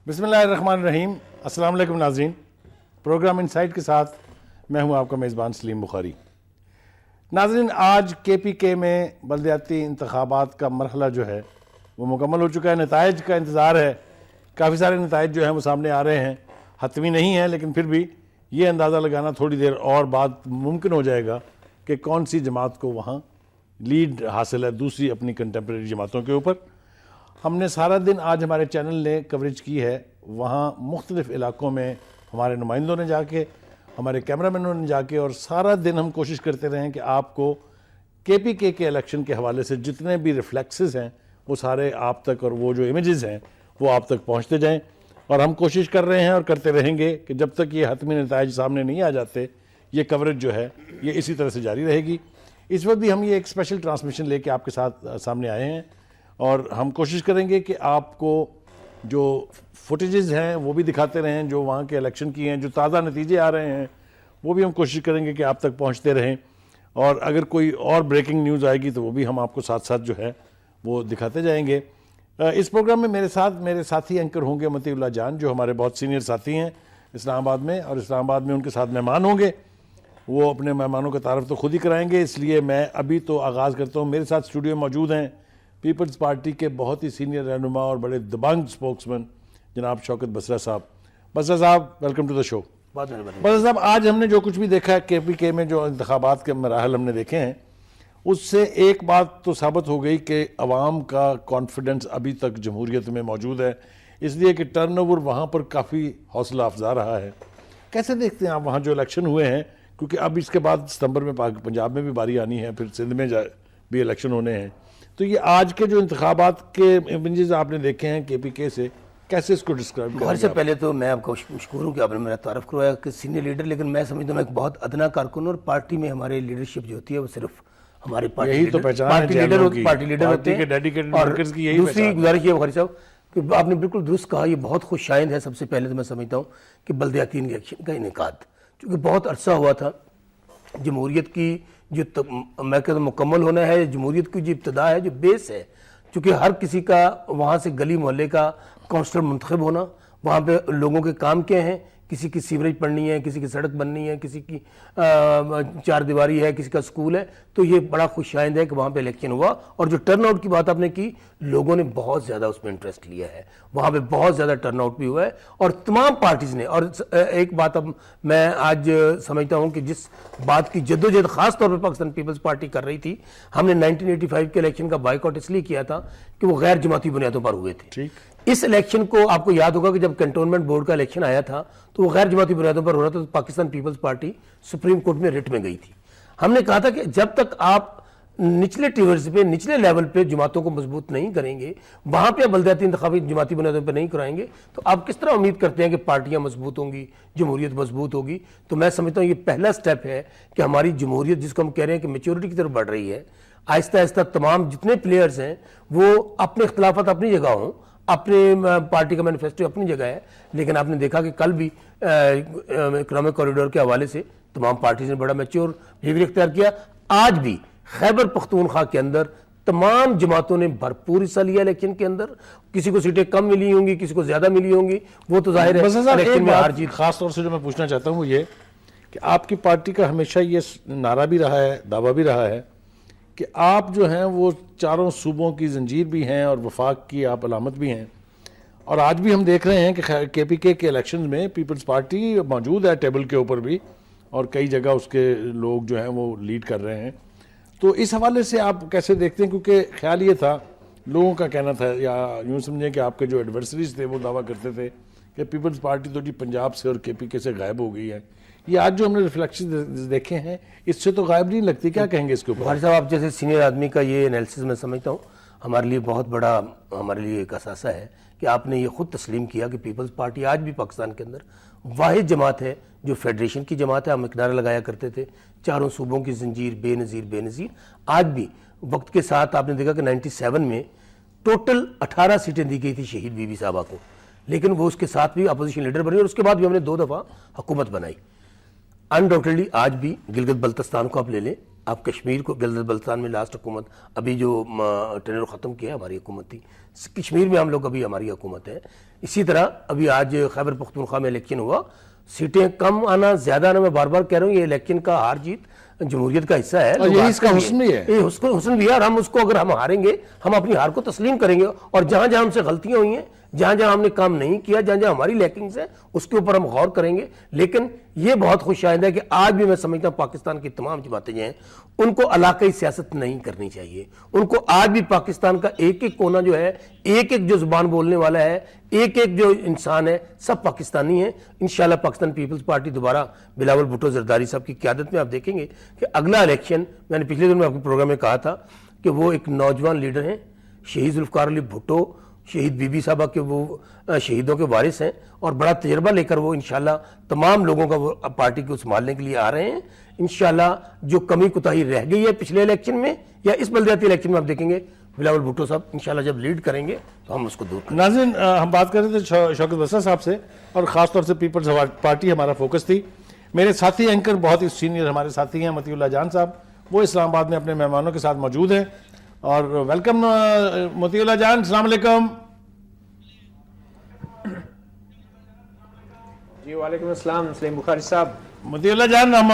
بسم اللہ الرحمن الرحیم. السلام علیکم ناظرین. پروگرام انسائٹ کے ساتھ میں ہوں آپ کا میزبان سلیم بخاری. ناظرین, آج کے پی کے میں بلدیاتی انتخابات کا مرحلہ جو ہے وہ مکمل ہو چکا ہے. نتائج کا انتظار ہے. کافی سارے نتائج جو ہیں وہ سامنے آ رہے ہیں. حتمی نہیں ہیں لیکن پھر بھی یہ اندازہ لگانا تھوڑی دیر اور بعد ممکن ہو جائے گا کہ کون سی جماعت کو وہاں لیڈ حاصل ہے دوسری اپنی کنٹمپریری جماعتوں کے اوپر. ہم نے سارا دن آج ہمارے چینل نے کوریج کی ہے. وہاں مختلف علاقوں میں ہمارے نمائندوں نے جا کے, ہمارے کیمرامینوں نے جا کے, اور سارا دن ہم کوشش کرتے رہے ہیں کہ آپ کو کے پی کے الیکشن کے حوالے سے جتنے بھی ریفلیکسز ہیں وہ سارے آپ تک, اور وہ جو امیجز ہیں وہ آپ تک پہنچتے جائیں. اور ہم کوشش کر رہے ہیں اور کرتے رہیں گے کہ جب تک یہ حتمی نتائج سامنے نہیں آ جاتے یہ کوریج جو ہے یہ اسی طرح سے جاری رہے گی. اس وقت بھی ہم یہ ایک اسپیشل ٹرانسمیشن لے کے آپ کے ساتھ سامنے آئے ہیں, اور ہم کوشش کریں گے کہ آپ کو جو فوٹیجز ہیں وہ بھی دکھاتے رہیں جو وہاں کے الیکشن کی ہیں, جو تازہ نتیجے آ رہے ہیں وہ بھی ہم کوشش کریں گے کہ آپ تک پہنچتے رہیں. اور اگر کوئی اور بریکنگ نیوز آئے گی تو وہ بھی ہم آپ کو ساتھ ساتھ جو ہے وہ دکھاتے جائیں گے. اس پروگرام میں میرے ساتھ میرے ساتھی اینکر ہوں گے مطیع اللہ جان, جو ہمارے بہت سینئر ساتھی ہیں اسلام آباد میں, اور اسلام آباد میں ان کے ساتھ مہمان ہوں گے. وہ اپنے مہمانوں کا تعارف تو خود ہی کرائیں گے, اس لیے میں ابھی تو آغاز کرتا ہوں. میرے ساتھ اسٹوڈیو میں موجود ہیں پیپلز پارٹی کے بہت ہی سینئر رہنما اور بڑے دبنگ اسپوکسمین جناب شوکت بسرا صاحب. بسرا صاحب, ویلکم ٹو دا شو. بسرا صاحب, آج ہم نے جو کچھ بھی دیکھا ہے کے پی کے میں, جو انتخابات کے مراحل ہم نے دیکھے ہیں, اس سے ایک بات تو ثابت ہو گئی کہ عوام کا کانفیڈنس ابھی تک جمہوریت میں موجود ہے, اس لیے کہ ٹرن اوور وہاں پر کافی حوصلہ افزا رہا ہے. کیسے دیکھتے ہیں آپ وہاں جو الیکشن ہوئے ہیں, کیونکہ اب اس کے بعد ستمبر میں پنجاب میں بھی باری آنی ہے, پھر سندھ میں بھی الیکشن ہونے ہیں, تو یہ آج کے جو انتخابات کے امیجز آپ نے دیکھے ہیں کے پی کے سے, کیسے اس کو ڈسکرائب کریں؟ ہر سے پہلے تو میں آپ کو مشکور ہوں کہ آپ نے میرا تعارف کروایا کہ سینئر لیڈر, لیکن میں سمجھتا ہوں میں ایک بہت ادنا کارکن ہوں, اور پارٹی میں ہمارے لیڈرشپ جو ہوتی ہے وہ صرف ہمارے پارٹی لیڈر ہوتے ہیں. اور دوسری گزارش یہ بخاری صاحب کہ آپ نے بالکل درست کہا, یہ بہت خوش آئند ہے. سب سے پہلے تو میں سمجھتا ہوں کہ بلدیاتی الیکشن کا انعقاد, چونکہ بہت عرصہ ہوا تھا جمہوریت کی جو میں کہتا ہوں مکمل ہونا ہے, جمہوریت کی جو ابتدا ہے, جو بیس ہے, چونکہ ہر کسی کا وہاں سے گلی محلے کا کونسلر منتخب ہونا, وہاں پہ لوگوں کے کام کیا ہیں, کسی کی سیوریج پڑنی ہے, کسی کی سڑک بننی ہے, کسی کی چار دیواری ہے, کسی کا سکول ہے, تو یہ بڑا خوش آئند ہے کہ وہاں پہ الیکشن ہوا. اور جو ٹرن آؤٹ کی بات آپ نے کی, لوگوں نے بہت زیادہ اس میں انٹرسٹ لیا ہے, وہاں پہ بہت زیادہ ٹرن آؤٹ بھی ہوا ہے, اور تمام پارٹیز نے. اور ایک بات اب میں آج سمجھتا ہوں کہ جس بات کی جدوجہد خاص طور پہ پاکستان پیپلز پارٹی کر رہی تھی, ہم نے 1985 کے الیکشن کا بائیکاٹ اس لیے کیا تھا کہ وہ غیر جماعتی بنیادوں پر ہوئے تھے. اس الیکشن کو آپ کو یاد ہوگا کہ جب کنٹونمنٹ بورڈ کا الیکشن آیا تھا تو وہ غیر جماعتی بنیادوں پر ہو رہا تھا, تو پاکستان پیپلز پارٹی سپریم کورٹ میں رٹ میں گئی تھی. ہم نے کہا تھا کہ جب تک آپ نچلے ٹیورز پہ, نچلے لیول پہ جماعتوں کو مضبوط نہیں کریں گے, وہاں پہ بلدیاتی انتخابی جماعتی بنیادوں پہ نہیں کرائیں گے, تو آپ کس طرح امید کرتے ہیں کہ پارٹیاں مضبوط ہوں گی, جمہوریت مضبوط ہوگی. تو میں سمجھتا ہوں یہ پہلا سٹیپ ہے کہ ہماری جمہوریت, جس کو ہم کہہ رہے ہیں کہ میچورٹی کی طرف بڑھ رہی ہے, آہستہ آہستہ تمام جتنے پلیئرز ہیں وہ اپنے اختلافات اپنی جگہ ہوں, اپنے پارٹی کا مینیفیسٹو اپنی جگہ ہے, لیکن آپ نے دیکھا کہ کل بھی اکنامک کوریڈور کے حوالے سے تمام پارٹیز نے بڑا میچور بیہیویئر اختیار کیا. آج بھی خیبر پختونخوا کے اندر تمام جماعتوں نے بھرپور حصہ لیا الیکشن کے اندر. کسی کو سیٹیں کم ملی ہوں گی, کسی کو زیادہ ملی ہوں گی, وہ تو ظاہر ہے الیکشن میں ہار جیت. خاص طور سے جو میں پوچھنا چاہتا ہوں وہ یہ کہ آپ کی پارٹی کا ہمیشہ یہ نعرہ بھی رہا ہے, دعویٰ بھی رہا ہے کہ آپ جو ہیں وہ چاروں صوبوں کی زنجیر بھی ہیں اور وفاق کی آپ علامت بھی ہیں. اور آج بھی ہم دیکھ رہے ہیں کہ کے پی کے الیکشنز میں پیپلز پارٹی موجود ہے ٹیبل کے اوپر بھی, اور کئی جگہ اس کے لوگ جو ہیں وہ لیڈ کر رہے ہیں. تو اس حوالے سے آپ کیسے دیکھتے ہیں, کیونکہ خیال یہ تھا, لوگوں کا کہنا تھا, یا یوں سمجھیں کہ آپ کے جو ایڈورسریز تھے وہ دعویٰ کرتے تھے کہ پیپلز پارٹی تو جی پنجاب سے اور کے پی کے سے غائب ہو گئی ہے. یہ آج جو ہم نے ریفلیکشن دیکھے ہیں اس سے تو غائب نہیں لگتی, کیا کہیں گے اس کے اوپر؟ بھائی صاحب, آپ جیسے سینئر آدمی کا یہ انالیسس میں سمجھتا ہوں ہمارے لیے بہت بڑا, ہمارے لیے ایک اثاثہ ہے کہ آپ نے یہ خود تسلیم کیا کہ پیپلز پارٹی آج بھی پاکستان کے اندر واحد جماعت ہے جو فیڈریشن کی جماعت ہے. ہم ایک نعرہ لگایا کرتے تھے چاروں صوبوں کی زنجیر بے نظیر بے نظیر. آج بھی وقت کے ساتھ آپ نے دیکھا کہ 97 میں ٹوٹل 18 سیٹیں دی گئی تھی شہید بی بی صاحبہ کو, لیکن وہ اس کے ساتھ بھی اپوزیشن لیڈر بنی, اور اس کے بعد بھی ہم نے 2 دفعہ حکومت بنائی. انڈاؤٹڈلی آج بھی گلگت بلتستان کو آپ لے لیں, آپ کشمیر کو گلگت بلتستان میں لاسٹ حکومت ابھی جو ٹینر ختم کیا ہماری حکومت تھی، کشمیر میں ہم لوگ ابھی ہماری حکومت ہے. اسی طرح ابھی آج خیبر پختونخوا میں الیکشن ہوا، سیٹیں کم آنا زیادہ آنا، میں بار بار کہہ رہا ہوں یہ الیکشن کا ہار جیت جمہوریت کا حصہ ہے، یہ اس کا حسن بھی ہے، یہ حسن بھی ہے. اور ہم اس کو اگر ہم ہاریں گے ہم اپنی ہار کو تسلیم کریں گے، اور جہاں جہاں ہم سے غلطیاں ہوئی ہیں، جہاں جہاں ہم نے کام نہیں کیا، جہاں جہاں ہماری لیکنگز ہیں اس کے اوپر ہم غور کریں گے. لیکن یہ بہت خوش آئندہ ہے کہ آج بھی میں سمجھتا ہوں پاکستان کی تمام جماعتیں جو ہیں ان کو علاقائی سیاست نہیں کرنی چاہیے. ان کو آج بھی پاکستان کا ایک ایک کونا جو ہے، ایک ایک جو زبان بولنے والا ہے، ایک ایک جو انسان ہے، سب پاکستانی ہیں. انشاءاللہ پاکستان پیپلز پارٹی دوبارہ بلاول بھٹو زرداری صاحب کی قیادت میں آپ دیکھیں گے کہ اگلا الیکشن، میں نے پچھلے دن میں آپ کے پروگرام میں کہا تھا کہ وہ ایک نوجوان لیڈر ہیں، شہید ذوالفقار علی بھٹو، شہید بی بی صاحبہ کے وہ شہیدوں کے وارث ہیں، اور بڑا تجربہ لے کر وہ انشاءاللہ تمام لوگوں کا وہ پارٹی کو سنبھالنے کے لیے آ رہے ہیں. انشاءاللہ جو کمی کوتاہی رہ گئی ہے پچھلے الیکشن میں یا اس بلدیاتی الیکشن میں آپ دیکھیں گے بلاول بھٹو صاحب انشاءاللہ جب لیڈ کریں گے تو ہم اس کو دور کریں گے. ناظرین، ہم بات کر رہے تھے شوکت بسرا صاحب سے، اور خاص طور سے پیپلز پارٹی ہمارا فوکس تھی. میرے ساتھی اینکر بہت ہی سینئر ہمارے ساتھی ہیں مطیع اللہ جان صاحب، وہ اسلام آباد میں اپنے مہمانوں کے ساتھ موجود ہیں. اور ویلکم مطیع اللہ جان، السلام علیکم. جی وعلیکم السلام سلیم بخاری صاحب. مطیع اللہ جان، ہم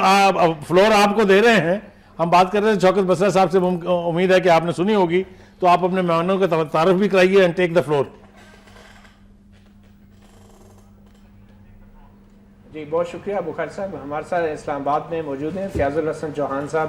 فلور آپ کو دے رہے ہیں. ہم بات کر رہے ہیں شوکت بسرا صاحب سے، امید ہے کہ آپ نے سنی ہوگی، تو آپ اپنے مہمانوں کا تعارف بھی کرائیے اینڈ ٹیک دا فلور. جی بہت شکریہ بخاری صاحب. ہمارے ساتھ اسلام آباد میں موجود ہیں فیاض الحسن چوہان صاحب،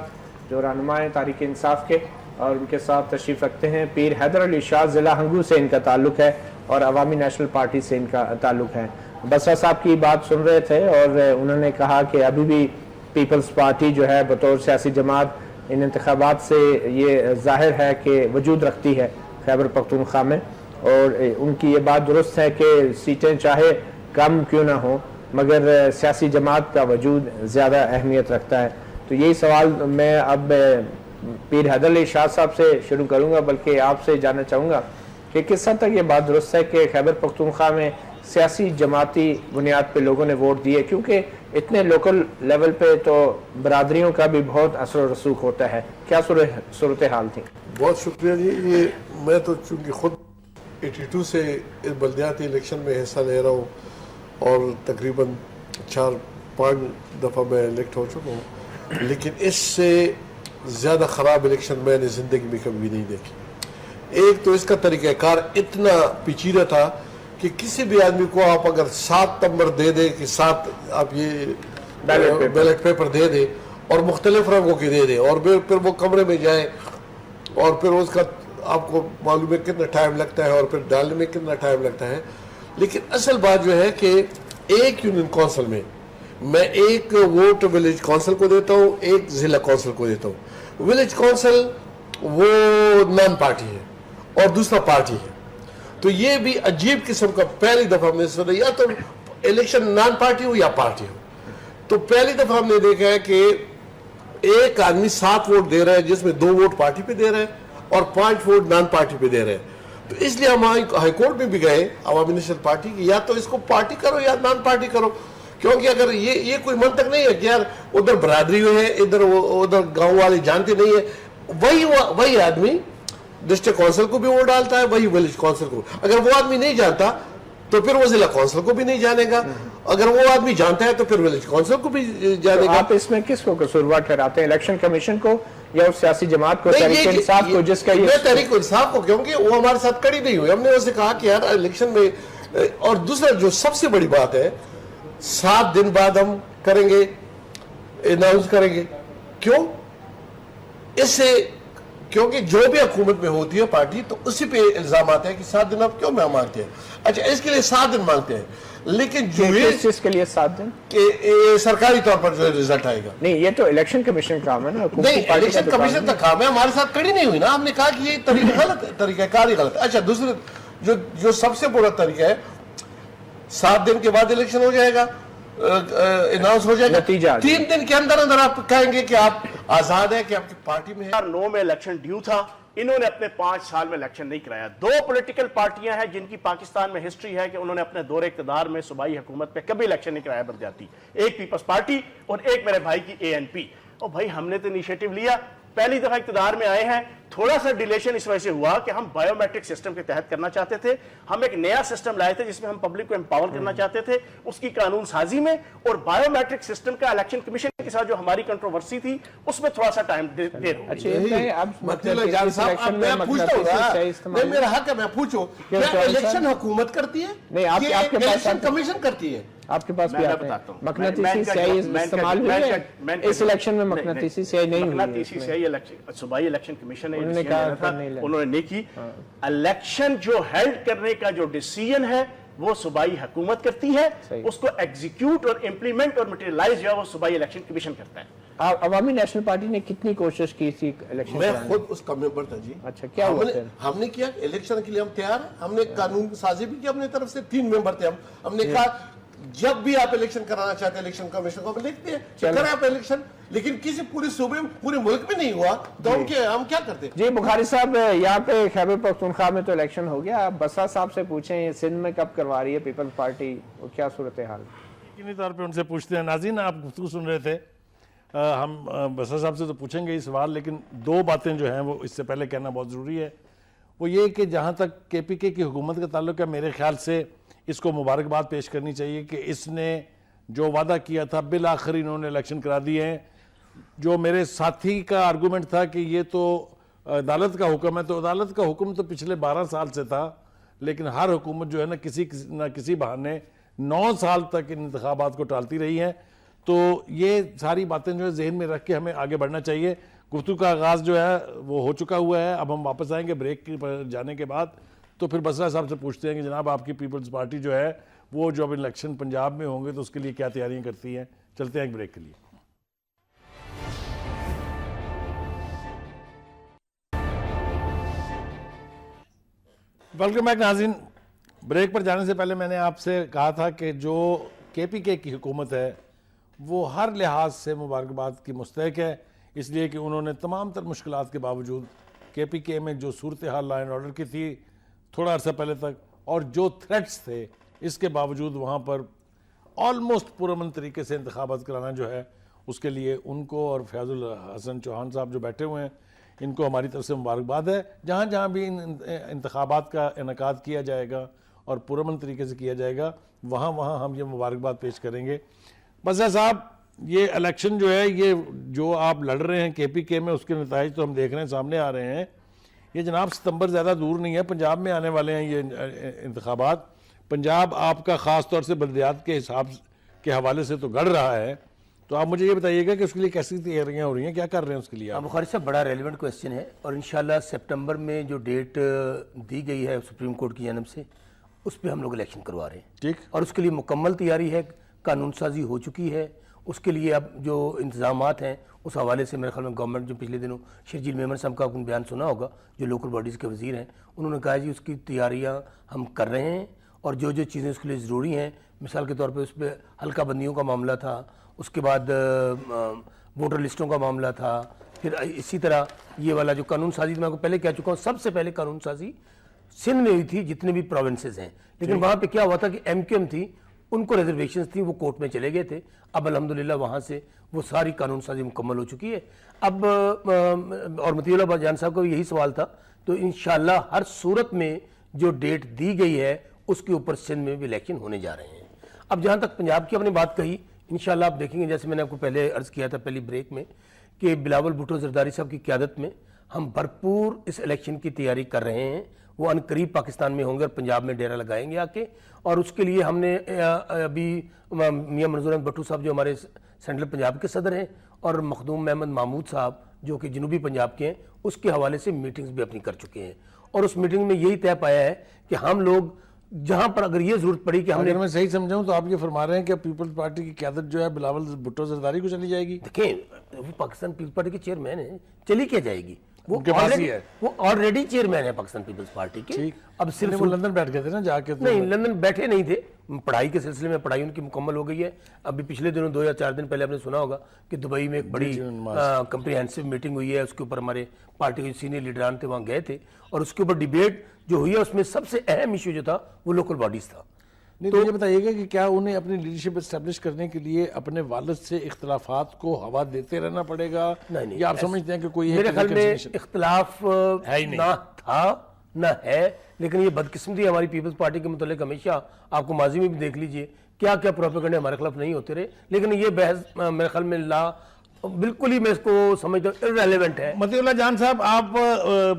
جو رہنما ہیں تحریک انصاف کے، اور ان کے ساتھ تشریف رکھتے ہیں پیر حیدر علی شاہ، ضلع ہنگو سے ان کا تعلق ہے اور عوامی نیشنل پارٹی سے ان کا تعلق ہے. بسرا صاحب کی بات سن رہے تھے اور انہوں نے کہا کہ ابھی بھی پیپلز پارٹی جو ہے بطور سیاسی جماعت ان انتخابات سے یہ ظاہر ہے کہ وجود رکھتی ہے خیبر پختونخوا میں، اور ان کی یہ بات درست ہے کہ سیٹیں چاہے کم کیوں نہ ہوں مگر سیاسی جماعت کا وجود زیادہ اہمیت رکھتا ہے. تو یہی سوال میں اب پیر حیدر علی شاہ صاحب سے شروع کروں گا، بلکہ آپ سے جاننا چاہوں گا کہ کس حد تک یہ بات درست ہے کہ خیبر پختونخوا میں سیاسی جماعتی بنیاد پہ لوگوں نے ووٹ دیے، کیونکہ اتنے لوکل لیول پہ تو برادریوں کا بھی بہت اثر و رسوخ ہوتا ہے. کیا صورتحال تھی؟ بہت شکریہ جی. یہ میں تو چونکہ خود 82 سے اس بلدیاتی الیکشن میں حصہ لے رہا ہوں اور تقریباً 4-5 دفعہ میں الیکٹ ہو چکا ہوں، لیکن اس سے زیادہ خراب الیکشن میں نے زندگی میں کبھی نہیں دیکھی. ایک تو اس کا طریقہ کار اتنا پیچیدہ تھا کہ کسی بھی آدمی کو آپ اگر 7 نمبر دے دیں کہ 7 آپ یہ بیلٹ پیپر دے دیں اور مختلف رنگوں کے دے دیں، اور پھر وہ کمرے میں جائیں اور پھر اس کا آپ کو معلوم ہے کتنا ٹائم لگتا ہے اور پھر ڈالنے میں کتنا ٹائم لگتا ہے. لیکن اصل بات جو ہے کہ ایک یونین کونسل میں میں ایک ووٹ ولیج کونسل کو دیتا ہوں، ایک ضلع کونسل کو دیتا ہوں. ولیج کونسل وہ نان پارٹی ہے اور دوسرا پارٹی ہے. تو یہ بھی عجیب قسم کا پہلی دفعہ ہم نے سنا، یا تو الیکشن نان پارٹی ہو یا پارٹی ہو. تو پہلی دفعہ ہم نے دیکھا ہے کہ ایک آدمی 7 ووٹ دے رہا ہے جس میں 2 ووٹ پارٹی پہ دے رہا ہے اور 5 ووٹ نان پارٹی پہ دے رہے ہیں. تو اس لیے ہم ہائی کورٹ میں بھی گئے عوامی نیشنل پارٹی کی، یا تو اس کو پارٹی کرو یا نان پارٹی کرو، کیونکہ اگر یہ کوئی منطق نہیں ہے کہ یار ادھر برادری ہے ادھر گاؤں والے جانتے نہیں ہے. وہی آدمی ڈسٹرکٹ کونسل کو بھی ووٹ ڈالتا ہے، وہی ولیج کونسل کو. اگر وہ آدمی نہیں جانتا تو پھر وہ ضلع کونسل کو بھی نہیں جانے گا، اگر وہ آدمی جانتا ہے تو پھر ولیج کونسل کو بھی جانے گا. آپ اس میں کس کو قصوروار ٹھہراتے ہیں، الیکشن کمیشن کو یا اس سیاسی جماعت کو، تحریک انصاف کو، جس کا یہ؟ میں تحریک انصاف کو، کیونکہ وہ ہمارے ساتھ کڑی نہیں ہوئی. ہم نے اسے کہا کہ یار الیکشن میں، اور دوسرا جو سب سے بڑی بات ہے 7 دن بعد ہم کریں گے، اناؤنس کریں گے. کیوں؟ اس سے کیونکہ جو بھی حکومت میں ہوتی ہے پارٹی تو اسی پہ الزام آتے ہیں کہ 7 دن آپ کیوں میں مانگتے ہیں. اچھا اس کے لیے 7 دن مانگتے ہیں، لیکن جو اس کے لیے 7 دن کہ سرکاری طور پر جو رزلٹ آئے گا. نہیں، یہ تو الیکشن کمیشن کا کام ہے نا. نہیں، الیکشن کمیشن کا کام ہے، ہمارے ساتھ کڑی نہیں ہوئی نا. ہم نے کہا کہ یہ طریقہ غلط ہے، طریقہ کار ہی غلط ہے. اچھا دوسرے جو سب سے بڑا طریقہ ہے، 7 دن کے بعد الیکشن ہو جائے گا، اناؤنس ہو جائے گا، نتیجہ 3 دن کے اندر آپ کہیں گے کہ آپ آزاد ہیں، کہ آپ کی پارٹی میں ہے. 2009 میں الیکشن ڈیو تھا، انہوں نے اپنے 5 سال میں الیکشن نہیں کرایا. 2 پولیٹیکل پارٹیاں ہیں جن کی پاکستان میں ہسٹری ہے کہ انہوں نے اپنے دور اقتدار میں صوبائی حکومت پہ کبھی الیکشن نہیں کرایا بلدیاتی. ایک پیپلز پارٹی اور ایک میرے بھائی کی ANP. اور بھائی ہم نے تو انیشیٹو لیا, پہلی دفعہ اقتدار میں آئے ہیں, تھوڑا سا ڈیلیشن اس وجہ سے ہوا کہ ہم بایو میٹرک سسٹم کے تحت کرنا چاہتے تھے, ہم ایک نیا سسٹم لائے تھے جس میں ہم پبلک کو امپاور کرنا چاہتے تھے, اس کی قانون سازی میں, اور بایو میٹرک سسٹم کا الیکشن کمیشن کے ساتھ جو ہماری کنٹروورسی تھی اس میں تھوڑا سا ٹائم دیر ہو گئی. میرا حق ہے میں پوچھوں, کیا الیکشن حکومت کرتی ہے؟ نہیں, آپ کے پاس الیکشن کمیشن کرتی ہے. آپ کے پاس بھی آتے ہیں مقناطیسی سیاہی استعمال ہوئی ہے اس الیکشن میں؟ مقناطیسی سیاہی نہیں ہوئی. مقناطیسی سیاہی صوبائی الیکشن کمیشن نے انہوں نے نہیں کی. الیکشن جو ہیلڈ کرنے کا جو ڈیسیژن ہے وہ صوبائی حکومت کرتی ہے, اس کو ایگزیکیوٹ اور امپلیمنٹ اور مٹیریلائز جو ہے وہ صوبائی الیکشن کمیشن کرتا ہے. عوامی نیشنل پارٹی نے کتنی کوشش کی تھی الیکشن؟ میں خود اس کا ممبر تھا جی. اچھا, کیا ہوا پھر؟ ہم نے کیا الیکشن کے لیے ہم تیار ہیں, ہم نے قانون سازی بھی کی اپنی طرف سے, 3 ممبر تھے ہم نے کہا جب بھی آپ الیکشن کرانا چاہتے ہیں الیکشن کمیشن کو ہم لکھتے ہیں کریں آپ الیکشن, لیکن کسی پورے صوبے میں پورے ملک میں نہیں ہوا تو ہم کیا کرتے؟ جی بخاری صاحب, یہاں پہ خیبر پختونخوا میں تو الیکشن ہو گیا, آپ بسا صاحب سے پوچھیں سندھ میں کب کروا رہی ہے پیپلز پارٹی, کیا صورتحال؟ یقینی طور پہ ان سے پوچھتے ہیں. ناظرین, آپ گفتگو سن رہے تھے, ہم بسا صاحب سے تو پوچھیں گے یہ سوال, لیکن 2 باتیں جو ہیں وہ اس سے پہلے کہنا بہت ضروری ہے. وہ یہ کہ جہاں تک کے پی کے کی حکومت کا تعلق ہے, میرے خیال سے اس کو مبارکباد پیش کرنی چاہیے کہ اس نے جو وعدہ کیا تھا بالآخر انہوں نے الیکشن کرا دیے ہیں. جو میرے ساتھی کا آرگومنٹ تھا کہ یہ تو عدالت کا حکم ہے, تو عدالت کا حکم تو پچھلے 12 سال سے تھا, لیکن ہر حکومت جو ہے نہ کسی بہانے 9 سال تک ان انتخابات کو ٹالتی رہی ہیں. تو یہ ساری باتیں جو ہے ذہن میں رکھ کے ہمیں آگے بڑھنا چاہیے. گفتگو کا آغاز جو ہے وہ ہو چکا ہوا ہے, اب ہم واپس آئیں گے بریک پر جانے کے بعد. تو پھر بسرا صاحب سے پوچھتے ہیں کہ جناب آپ کی پیپلز پارٹی جو ہے وہ جو اب الیکشن پنجاب میں ہوں گے تو اس کے لیے کیا تیاریاں کرتی ہیں. چلتے ہیں ایک بریک کے لیے. ویلکم بیک ناظرین. بریک پر جانے سے پہلے میں نے آپ سے کہا تھا کہ جو کے پی کے کی حکومت ہے وہ ہر لحاظ سے مبارکباد کی مستحق ہے, اس لیے کہ انہوں نے تمام تر مشکلات کے باوجود کے پی کے میں جو صورتحال لا اینڈ آرڈر کی تھی تھوڑا عرصہ پہلے تک, اور جو تھریٹس تھے اس کے باوجود وہاں پر آلموسٹ پرامن طریقے سے انتخابات کرانا جو ہے اس کے لیے ان کو اور فیاض الحسن چوہان صاحب جو بیٹھے ہوئے ہیں ان کو ہماری طرف سے مبارکباد ہے. جہاں جہاں بھی ان انتخابات کا انعقاد کیا جائے گا اور پرامن طریقے سے کیا جائے گا وہاں وہاں ہم یہ مبارکباد پیش کریں گے. بسا صاحب, یہ الیکشن جو ہے یہ جو آپ لڑ رہے ہیں کے پی کے میں, اس کے نتائج تو ہم دیکھ رہے ہیں سامنے آ رہے ہیں. یہ جناب ستمبر زیادہ دور نہیں ہے, پنجاب میں آنے والے ہیں یہ انتخابات. پنجاب آپ کا خاص طور سے بلدیات کے حساب کے حوالے سے تو گڑ رہا ہے, تو آپ مجھے یہ بتائیے گا کہ اس کے لیے کیسی تیاریاں ہو رہی ہیں, کیا کر رہے ہیں اس کے لیے؟ بخاری صاحب بڑا ریلیونٹ کویسچن ہے, اور انشاءاللہ سپٹمبر میں جو ڈیٹ دی گئی ہے سپریم کورٹ کی جانب سے اس پہ ہم لوگ الیکشن کروا رہے ہیں. ٹھیک, اور اس کے لیے مکمل تیاری ہے, قانون سازی ہو چکی ہے. اس کے لیے اب جو انتظامات ہیں اس حوالے سے میرے خیال میں گورنمنٹ جو پچھلے دنوں شرجیل میمن صاحب کا اپنا بیان سنا ہوگا جو لوکل باڈیز کے وزیر ہیں, انہوں نے کہا جی اس کی تیاریاں ہم کر رہے ہیں, اور جو جو چیزیں اس کے لیے ضروری ہیں, مثال کے طور پہ اس پہ حلقہ بندیوں کا معاملہ تھا, اس کے بعد ووٹر لسٹوں کا معاملہ تھا, پھر اسی طرح یہ والا جو قانون سازی میں آپ کو پہلے کہہ چکا ہوں, سب سے پہلے قانون سازی سندھ میں ہوئی تھی جتنے بھی پروونسز ہیں, لیکن وہاں پہ کیا ہوا تھا کہ ایم کیو ایم تھی, ان کو ریزرویشنز تھیں, وہ کورٹ میں چلے گئے تھے. اب الحمدللہ وہاں سے وہ ساری قانون سازی مکمل ہو چکی ہے. اب اور مطیع اللہ جان صاحب کا یہی سوال تھا, تو انشاءاللہ ہر صورت میں جو ڈیٹ دی گئی ہے اس کے اوپر سندھ میں بھی الیکشن ہونے جا رہے ہیں. اب جہاں تک پنجاب کی آپ نے بات کہی, انشاءاللہ آپ دیکھیں گے جیسے میں نے آپ کو پہلے عرض کیا تھا پہلی بریک میں کہ بلاول بھٹو زرداری صاحب کی قیادت میں ہم بھرپور اس الیکشن کی تیاری کر رہے ہیں. وہ ان قریب پاکستان میں ہوں گے اور پنجاب میں ڈیرہ لگائیں گے آ کے, اور اس کے لیے ہم نے ابھی میاں منظور احمد بھٹو صاحب جو ہمارے سینٹرل پنجاب کے صدر ہیں, اور مخدوم محمد محمود صاحب جو کہ جنوبی پنجاب کے ہیں, اس کے حوالے سے میٹنگز بھی اپنی کر چکے ہیں. اور اس میٹنگ میں یہی طے پایا ہے کہ ہم لوگ جہاں پر اگر یہ ضرورت پڑی کہ ہم نے, اگر میں صحیح سمجھاؤں تو آپ یہ فرما رہے ہیں کہ پیپلز پارٹی کی قیادت جو ہے بلاول بھٹو زرداری کو چلی جائے گی؟ دیکھیں وہ پاکستان پیپلز پارٹی کے چیئرمین ہیں, چلی کیا جائے گی, وہ آلریڈی چیئرمین ہے پاکستان پیپلز پارٹی کے. اب صرف وہ لندن بیٹھ گئے تھے نا جا کے؟ نہیں, لندن بیٹھے نہیں تھے, پڑھائی کے سلسلے میں پڑھائی ان کی مکمل ہو گئی ہے. ابھی پچھلے دنوں 2 یا 4 دن پہلے آپ نے سنا ہوگا کہ دبئی میں ایک بڑی کمپریہنسو میٹنگ ہوئی ہے, اس کے اوپر ہمارے پارٹی کے سینئر لیڈران تھے وہاں گئے تھے, اور اس کے اوپر ڈیبیٹ جو ہوئی ہے اس میں سب سے اہم ایشو جو تھا وہ لوکل باڈیز تھا. نہیں تو یہ بتائیے گا کہ کیا انہیں اپنی لیڈرشپ اسٹیبلش کرنے کے لیے اپنے والد سے اختلافات کو ہوا دیتے رہنا پڑے گا، یا آپ سمجھتے ہیں کہ کوئی میرے خیال میں اختلاف نہ تھا نہ ہے، لیکن یہ بدقسمتی ہماری پیپلز پارٹی کے متعلق ہمیشہ آپ کو ماضی میں بھی دیکھ لیجئے کیا کیا پروپیگنڈے ہمارے خلاف نہیں ہوتے رہے، لیکن یہ بحث میرے خیال میں بالکل ہی میں اس کو سمجھتا ہوں irrelevant ہے۔ مطیع اللہ جان صاحب، آپ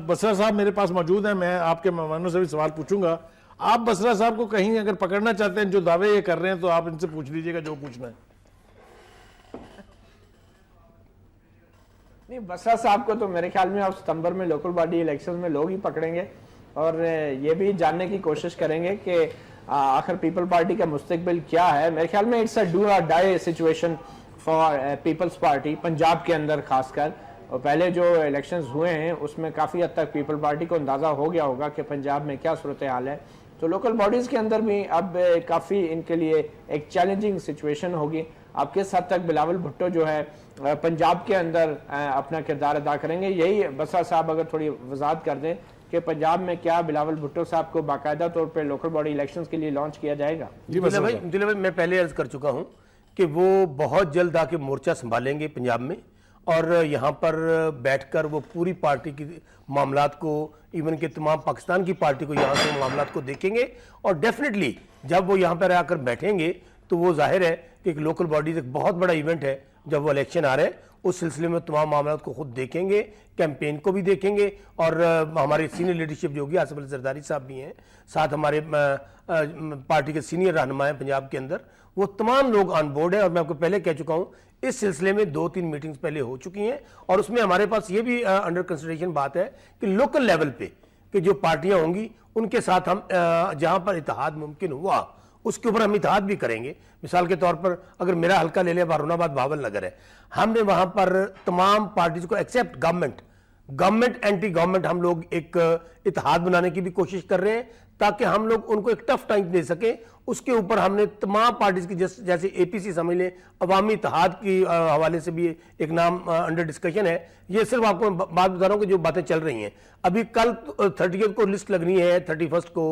بسرا صاحب میرے پاس موجود ہیں، میں آپ کے مہمانوں سے بھی سوال پوچھوں گا۔ آپ بسرا صاحب کو کہیں اگر پکڑنا چاہتے ہیں جو دعوے یہ کر رہے ہیں تو آپ ان سے پوچھ لیجئے گا جو پوچھنا ہے۔ نہیں، بسرا صاحب کو تو میرے خیال میں اب ستمبر میں لوکل باڈی الیکشن میں لوگ ہی پکڑیں گے اور یہ بھی جاننے کی کوشش کریں گے کہ آخر پیپل پارٹی کا مستقبل کیا ہے۔ میرے خیال میں it's a do or die situation for Peoples Party Punjab کے اندر خاص کر، اور پہلے جو الیکشنز ہوئے ہیں اس میں کافی حد تک پیپل پارٹی کو اندازہ ہو گیا ہوگا کہ پنجاب میں کیا صورتحال ہے، تو لوکل باڈیز کے اندر بھی اب کافی ان کے لیے ایک چیلنجنگ سچویشن ہوگی۔ اب کس حد تک بلاول بھٹو جو ہے پنجاب کے اندر اپنا کردار ادا کریں گے، یہی بسرا صاحب اگر تھوڑی وضاحت کر دیں کہ پنجاب میں کیا بلاول بھٹو صاحب کو باقاعدہ طور پہ لوکل باڈی الیکشنز کے لیے لانچ کیا جائے گا؟ عبداللہ بھائی میں پہلے عرض کر چکا ہوں کہ وہ بہت جلد آ کے مورچہ سنبھالیں گے پنجاب میں، اور یہاں پر بیٹھ کر وہ پوری پارٹی کی معاملات کو، ایون کہ تمام پاکستان کی پارٹی کو یہاں سے معاملات کو دیکھیں گے، اور ڈیفینیٹلی جب وہ یہاں پر آ کر بیٹھیں گے تو وہ ظاہر ہے کہ ایک لوکل باڈیز ایک بہت بڑا ایونٹ ہے، جب وہ الیکشن آ رہے ہیں اس سلسلے میں تمام معاملات کو خود دیکھیں گے، کیمپین کو بھی دیکھیں گے، اور ہماری سینئر لیڈرشپ جو ہوگی، آصف علی زرداری صاحب بھی ہیں، ساتھ ہمارے پارٹی کے سینئر رہنما ہیں پنجاب کے اندر، وہ تمام لوگ آن بورڈ ہیں، اور میں آپ کو پہلے کہہ چکا ہوں اس سلسلے میں 2-3 میٹنگز پہلے ہو چکی ہیں، اور اس میں ہمارے پاس یہ بھی انڈر کنسیڈریشن بات ہے کہ لوکل لیول پہ کہ جو پارٹیاں ہوں گی ان کے ساتھ ہم جہاں پر اتحاد ممکن ہوا اس کے اوپر ہم اتحاد بھی کریں گے۔ مثال کے طور پر اگر میرا حلقہ لے لیں بارون آباد بہاول نگر ہے، ہم نے وہاں پر تمام پارٹیز کو ایکسیپٹ گورنمنٹ اینٹی گورنمنٹ ہم لوگ ایک اتحاد بنانے کی بھی کوشش کر رہے ہیں تاکہ ہم لوگ ان کو ایک ٹف ٹائم دے سکیں۔ اس کے اوپر ہم نے تمام پارٹیز کی جیسے اے پی سی سمجھ لیں، عوامی اتحاد کی حوالے سے بھی ایک نام انڈر ڈسکشن ہے۔ یہ صرف آپ کو بات بتا رہا ہوں کہ جو باتیں چل رہی ہیں، ابھی کل 30 کو لسٹ لگنی ہے، 31 کو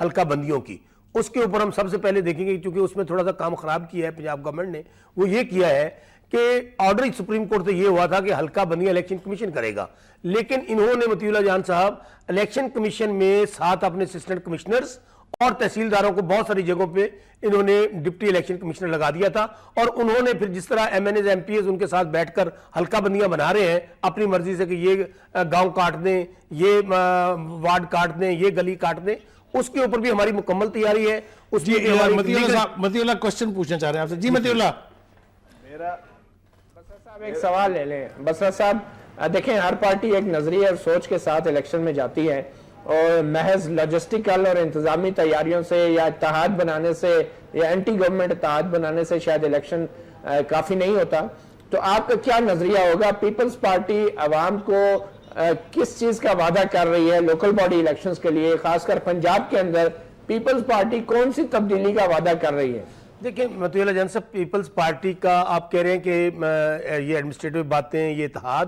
حلقہ بندیوں کی، اس کے اوپر ہم سب سے پہلے دیکھیں گے، کیونکہ اس میں تھوڑا سا کام خراب کیا ہے پنجاب گورنمنٹ نے، وہ یہ کیا ہے کہ آرڈر سپریم کورٹ سے یہ ہوا تھا کہ حلقہ بندیاں الیکشن کمیشن کرے گا، لیکن انہوں نے مطیع اللہ جان صاحب الیکشن کمیشن میں ساتھ اپنے اسسٹنٹ کمشنرز اور تحصیلداروں کو بہت ساری جگہوں پہ انہوں نے ڈپٹی الیکشن کمشنر لگا دیا تھا، اور انہوں نے پھر جس طرح MNAs MPAs ان کے ساتھ بیٹھ کر حلقہ بندیاں بنا رہے ہیں اپنی مرضی سے کہ یہ گاؤں کاٹ دیں، یہ وارڈ کاٹ دیں، یہ گلی کاٹ دیں، اس کے اوپر بھی ہماری مکمل تیاری ہے۔ اس مطیع اللہ کوشچن پوچھنا چاہ رہے ہیں آپ سے۔ جی مطیع اللہ، میرا بسرا صاحب ایک سوال لے لیں۔ بسرا صاحب دیکھیں، ہر پارٹی ایک نظریہ اور سوچ کے ساتھ الیکشن میں جاتی ہے، اور محض لاجسٹیکل اور انتظامی تیاریوں سے یا اتحاد بنانے سے یا اینٹی گورنمنٹ اتحاد بنانے سے شاید الیکشن کافی نہیں ہوتا، تو آپ کا کیا نظریہ ہوگا؟ پیپلز پارٹی عوام کو کس چیز کا وعدہ کر رہی ہے لوکل باڈی الیکشنز کے لیے، خاص کر پنجاب کے اندر پیپلز پارٹی کون سی تبدیلی کا وعدہ کر رہی ہے؟ دیکھیں مطیع اللہ جان صاحب، پیپلز پارٹی کا آپ کہہ رہے ہیں کہ یہ ایڈمنسٹریٹو باتیں، یہ اتحاد،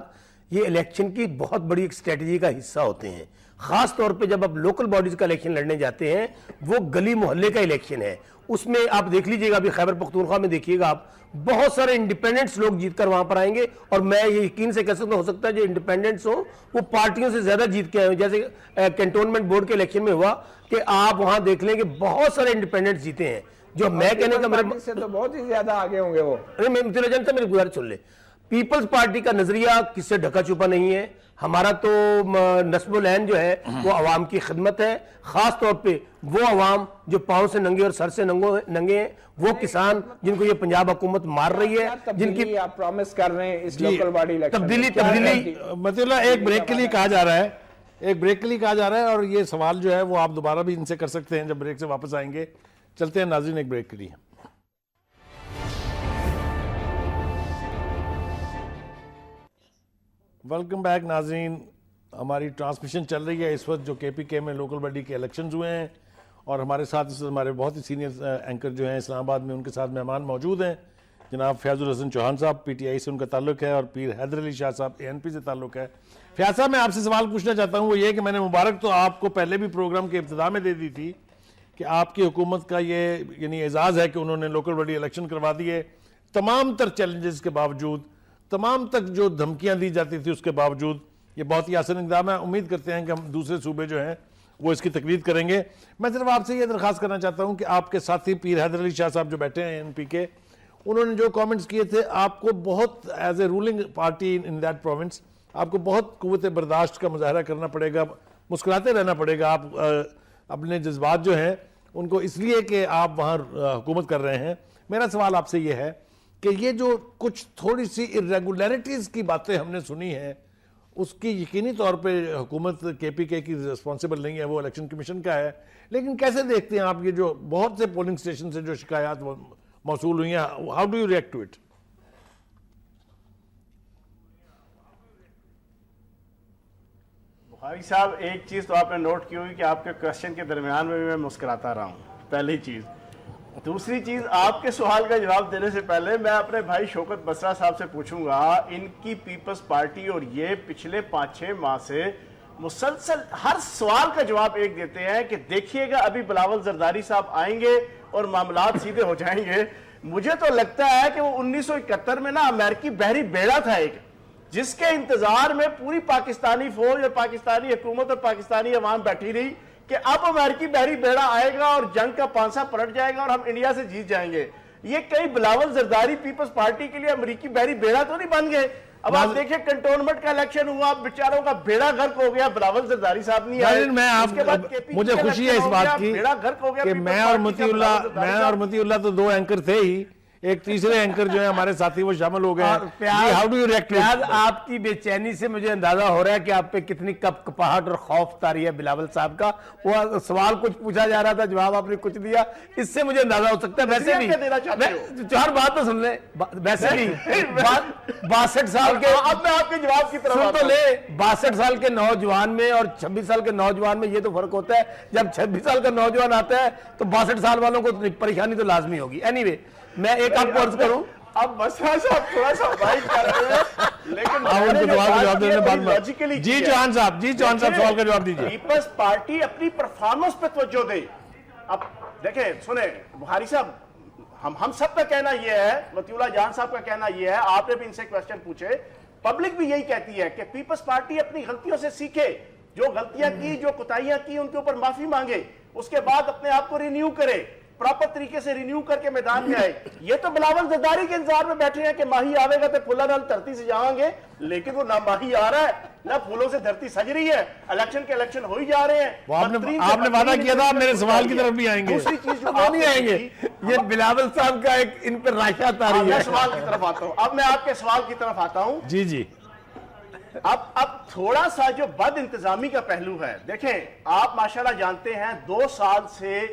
یہ الیکشن کی بہت بڑی ایک اسٹریٹجی کا حصہ ہوتے ہیں، خاص طور پہ جب آپ لوکل باڈیز کا الیکشن لڑنے جاتے ہیں، وہ گلی محلے کا الیکشن ہے۔ اس میں آپ دیکھ لیجئے گا، ابھی خیبر پختونخوا میں دیکھیے گا آپ، بہت سارے انڈیپینڈنٹس لوگ جیت کر وہاں پر آئیں گے، اور میں یہ یقین سے کہہ سکتا ہوں، ہو سکتا ہے جو انڈیپینڈنٹس ہوں وہ پارٹیوں سے زیادہ جیت کے آئے ہوں، جیسے کنٹونمنٹ بورڈ کے الیکشن میں ہوا کہ آپ وہاں دیکھ لیں کہ بہت سارے انڈیپینڈنٹس جیتے ہیں، جو میں کہنے کا میرے سے تو بہت ہی زیادہ آگے ہوں گے وہ۔ میں مطیع اللہ جانتا میری گزارش سن لے، پیپلز پارٹی کا نظریہ کس سے ڈھکا چھپا نہیں ہے، ہمارا تو نصب العین جو ہے وہ عوام کی خدمت ہے، خاص طور پہ وہ عوام جو پاؤں سے ننگے اور سر سے ننگے ہیں، وہ کسان جن کو یہ پنجاب حکومت مار رہی ہے، جن کی آپ پرومس کر رہے ہیں اس لوکل باڈی الیکشن تبدیلی مطیع اللہ ایک بریک کے لیے کہا جا رہا ہے، اور یہ سوال جو ہے وہ آپ دوبارہ بھی ان سے کر سکتے ہیں جب بریک سے واپس آئیں گے۔ چلتے ہیں ناظرین ایک بریک کے لیے۔ ویلکم بیک ناظرین، ہماری ٹرانسمیشن چل رہی ہے اس وقت جو کے پی کے میں لوکل باڈی کے الیکشنز ہوئے ہیں، اور ہمارے ساتھ اس وقت ہمارے بہت ہی سینئر اینکر جو ہیں اسلام آباد میں، ان کے ساتھ مہمان موجود ہیں، جناب فیاض الحسن چوہان صاحب، پی ٹی آئی سے ان کا تعلق ہے، اور پیر حیدر علی شاہ صاحب اے این پی سے تعلق ہے۔ فیاض صاحب، میں آپ سے سوال پوچھنا چاہتا ہوں، وہ یہ کہ میں نے مبارک تو آپ کو پہلے بھی پروگرام کے ابتدا میں دے دی تھی کہ آپ کی حکومت کا یہ یعنی اعزاز ہے کہ انہوں نے لوکل باڈی الیکشن کروا دیے تمام تر چیلنجز کے باوجود, تمام تک جو دھمکیاں دی جاتی تھی اس کے باوجود. یہ بہت ہی آسان اقدام ہے. امید کرتے ہیں کہ ہم دوسرے صوبے جو ہیں وہ اس کی تقلید کریں گے. میں صرف آپ سے یہ درخواست کرنا چاہتا ہوں کہ آپ کے ساتھی پیر حیدر علی شاہ صاحب جو بیٹھے ہیں NP کے, انہوں نے جو کامنٹس کیے تھے, آپ کو بہت as a ruling party in that province آپ کو بہت قوت برداشت کا مظاہرہ کرنا پڑے گا, مسکراتے رہنا پڑے گا. آپ اپنے جذبات جو ہیں ان کو, اس لیے کہ آپ وہاں حکومت کر رہے ہیں. میرا سوال آپ سے یہ ہے کہ یہ جو کچھ تھوڑی سی irregularities کی باتیں ہم نے سنی ہیں, اس کی یقینی طور پہ حکومت KPK کی رسپانسیبل نہیں ہے, وہ الیکشن کمیشن کا ہے. لیکن کیسے دیکھتے ہیں آپ یہ جو بہت سے پولنگ اسٹیشن سے جو شکایات موصول ہوئی ہیں, how do you react to it? Bukhari صاحب, ایک چیز تو آپ نے نوٹ کی ہوگی کہ آپ کے کوشچن کے درمیان میں بھی میں مسکراتا رہا ہوں, پہلی چیز. دوسری چیز, آپ کے سوال کا جواب دینے سے پہلے میں اپنے بھائی شوکت بسرا صاحب سے پوچھوں گا, ان کی پیپلز پارٹی اور یہ پچھلے 5-6 ماہ سے مسلسل ہر سوال کا جواب ایک دیتے ہیں کہ دیکھیے گا ابھی بلاول زرداری صاحب آئیں گے اور معاملات سیدھے ہو جائیں گے. مجھے تو لگتا ہے کہ وہ 1971 میں نا امریکی بحری بیڑا تھا ایک, جس کے انتظار میں پوری پاکستانی فوج اور پاکستانی حکومت اور پاکستانی عوام بیٹھی رہی کہ اب امریکی بحری بیڑا آئے گا اور جنگ کا پانسا پلٹ جائے گا اور ہم انڈیا سے جیت جائیں گے. یہ کئی بلاول زرداری پیپلز پارٹی کے لیے امریکی بحری بیڑا تو نہیں بن گئے. اب آپ دیکھیں کنٹونمنٹ کا الیکشن ہوا, بیچاروں کا بیڑا غرق ہو گیا, بلاول زرداری صاحب نہیں آئے. مجھے خوشی ہے اس بات کی کہ میں اور متی اللہ تو 2 اینکر تھے ہی, ایک تیسرے اینکر جو ہے ہمارے ساتھی وہ شامل ہو گئے. How do you react? آپ کی بے چینی سے مجھے اندازہ ہو رہا ہے کہ آپ پہ کتنی کپاہٹ اور خوف طاری ہے بلاول صاحب کا. وہ سوال کچھ پوچھا جا رہا تھا, جواب آپ نے کچھ دیا, اس سے مجھے اندازہ ہو سکتا ہے. ویسے بھی 4 بات تو سن لیں, ویسے بھی 62 سال کے, اب میں آپ کے جواب کی طرف سن تو لے, 62 سال کے نوجوان میں اور 26 سال کے نوجوان میں یہ تو فرق ہوتا ہے. جب 26 سال کا نوجوان آتا ہے تو 62 سال والوں کو پریشانی تو لازمی ہوگی. اینی وے, میں ایک آپ کو عرض کروں, اب مسئلہ صاحب تھوڑا سا بائٹ کر رہے ہیں, لیکن جی چوہان صاحب سوال کا جواب دیجیے. پیپلز پارٹی اپنی پرفارمنس پہ توجہ دے. اب دیکھیں سنیں بخاری صاحب, ہم سب کا کہنا یہ ہے, متی اللہ جان صاحب کا کہنا یہ ہے, آپ نے بھی ان سے کوسچن پوچھے, پبلک بھی یہی کہتی ہے کہ پیپلز پارٹی اپنی غلطیوں سے سیکھے, جو غلطیاں کی, جو کوتاہیاں کی, ان کے اوپر معافی مانگے, اس کے بعد اپنے آپ کو رینیو کرے, پراپر طریقے سے رینیو کر کے میدان میں آئے. یہ تو بلاول زرداری کے انتظار میں بیٹھے ہیں کہ ماہی آوے گا تو پھولا نال دھرتی سے جائیں گے, لیکن وہ نہ ماہی آ رہا ہے نہ پھولوں سے دھرتی سج رہی ہے. الیکشن کے الیکشن ہو ہی جا رہے ہیں. آپ نے وعدہ کیا تھا میرے سوال کی طرف بھی آئیں گے. دوسری چیز جو نہیں آئیں گے, یہ بلاول صاحب کا ایک ان پر راشا طاری ہے. میں سوال کی طرف آتا ہوں, اب میں آپ کے سوال کی طرف آتا ہوں. جی اب تھوڑا سا جو بد انتظامی کا پہلو ہے, دیکھیں آپ ماشاءاللہ جانتے ہیں 2 سال سے